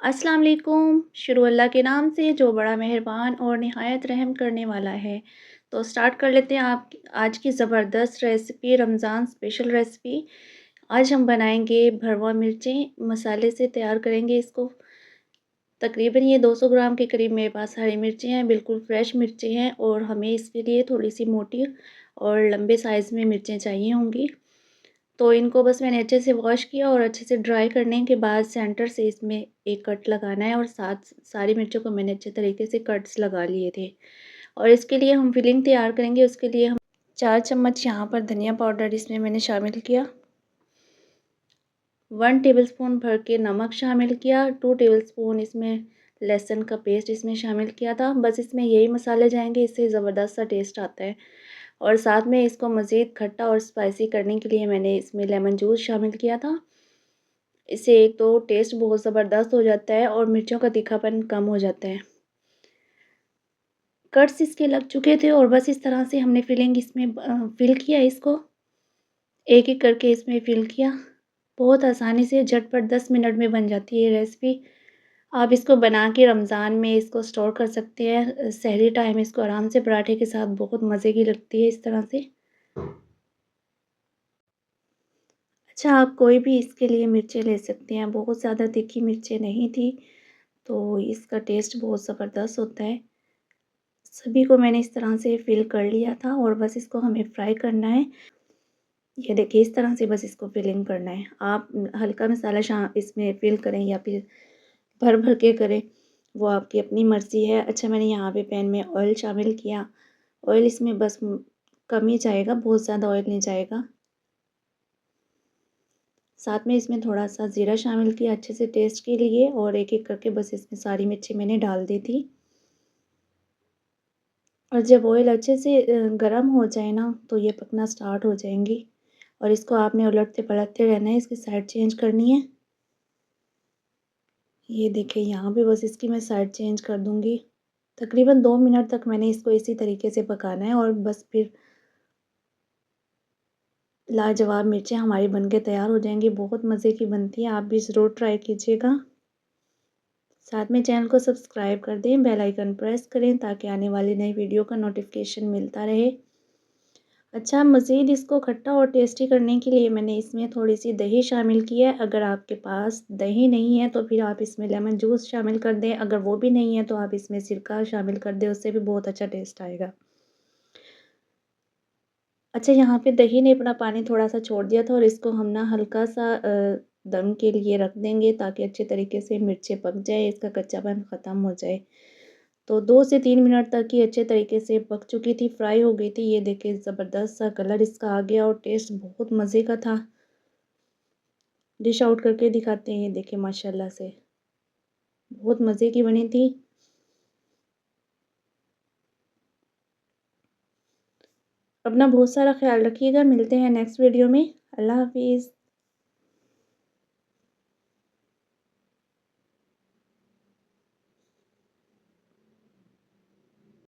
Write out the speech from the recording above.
अस्सलाम वालेकुम। शुरू अल्लाह के नाम से जो बड़ा मेहरबान और निहायत रहम करने वाला है। तो स्टार्ट कर लेते हैं आप आज की ज़बरदस्त रेसिपी, रमज़ान स्पेशल रेसिपी। आज हम बनाएंगे भरवा मिर्चें मसाले से तैयार करेंगे इसको। तकरीबन ये 200 ग्राम के करीब मेरे पास हरी मिर्चें हैं, बिल्कुल फ्रेश मिर्चें हैं और हमें इसके लिए थोड़ी सी मोटी और लंबे साइज़ में मिर्चें चाहिए होंगी। तो इनको बस मैंने अच्छे से वॉश किया और अच्छे से ड्राई करने के बाद सेंटर से इसमें एक कट लगाना है और साथ सारी मिर्चों को मैंने अच्छे तरीके से कट्स लगा लिए थे। और इसके लिए हम फिलिंग तैयार करेंगे। उसके लिए हम 4 चम्मच यहाँ पर धनिया पाउडर इसमें मैंने शामिल किया, 1 टेबलस्पून भर के नमक शामिल किया, 2 टेबलस्पून इसमें लहसुन का पेस्ट इसमें शामिल किया था। बस इसमें यही मसाले जाएंगे, इससे ज़बरदस्त सा टेस्ट आता है। और साथ में इसको मज़ीद खट्टा और स्पाइसी करने के लिए मैंने इसमें लेमन जूस शामिल किया था। इससे एक तो टेस्ट बहुत ज़बरदस्त हो जाता है और मिर्चों का तीखापन कम हो जाता है। कट्स इसके लग चुके थे और बस इस तरह से हमने फिलिंग इसमें फिल किया इसको, एक एक करके इसमें फिल किया। बहुत आसानी से झटपट 10 मिनट में बन जाती है ये रेसिपी। आप इसको बना के रमज़ान में इसको स्टोर कर सकते हैं। सहरी टाइम इसको आराम से पराठे के साथ बहुत मज़े की लगती है इस तरह से। अच्छा, आप कोई भी इसके लिए मिर्चें ले सकते हैं, बहुत ज़्यादा तीखी मिर्चें नहीं थी, तो इसका टेस्ट बहुत ज़बरदस्त होता है। सभी को मैंने इस तरह से फिल कर लिया था और बस इसको हमें फ्राई करना है। ये देखिए इस तरह से बस इसको फिलिंग करना है। आप हल्का मसाला इसमें फिल करें या फिर भर भर के करें, वो आपकी अपनी मर्ज़ी है। अच्छा, मैंने यहाँ पे पैन में ऑयल शामिल किया। ऑयल इसमें बस कम ही जाएगा, बहुत ज़्यादा ऑयल नहीं जाएगा। साथ में इसमें थोड़ा-सा ज़ीरा शामिल किया अच्छे से टेस्ट के लिए और एक-एक करके बस इसमें सारी मिर्ची मैंने डाल दी थी। और जब ऑयल अच्छे से गरम हो जाए ना, तो ये पकना स्टार्ट हो जाएँगी और इसको आपने उलटते-पलटते रहना है, इसकी साइड चेंज करनी है। ये देखिए यहाँ पे बस इसकी मैं साइड चेंज कर दूँगी। तकरीबन 2 मिनट तक मैंने इसको इसी तरीके से पकाना है और बस फिर लाजवाब मिर्चें हमारी बनके तैयार हो जाएँगी। बहुत मज़े की बनती है, आप भी ज़रूर ट्राई कीजिएगा। साथ में चैनल को सब्सक्राइब कर दें, बेल आइकन प्रेस करें ताकि आने वाली नई वीडियो का नोटिफिकेशन मिलता रहे। अच्छा, मज़ीद इसको खट्टा और टेस्टी करने के लिए मैंने इसमें थोड़ी-सी दही शामिल की है। अगर आपके पास दही नहीं है तो फिर आप इसमें लेमन जूस शामिल कर दें। अगर वो भी नहीं है तो आप इसमें सिरका शामिल कर दें, उससे भी बहुत अच्छा टेस्ट आएगा। अच्छा, यहाँ पे दही ने अपना पानी थोड़ा-सा छोड़ दिया था और इसको हम ना हल्का-सा दम के लिए रख देंगे ताकि अच्छे तरीके से मिर्चें पक जाए, इसका कच्चापन ख़त्म हो जाए। तो 2 से 3 मिनट तक ये अच्छे तरीके से पक चुकी थी, फ्राई हो गई थी। ये देखिए ज़बरदस्त सा कलर इसका आ गया और टेस्ट बहुत मज़े का था। डिश आउट करके दिखाते हैं, ये देखिए माशाल्लाह से बहुत मज़े की बनी थी। अपना बहुत सारा ख़्याल रखिएगा, मिलते हैं नेक्स्ट वीडियो में। अल्लाह हाफ़िज़।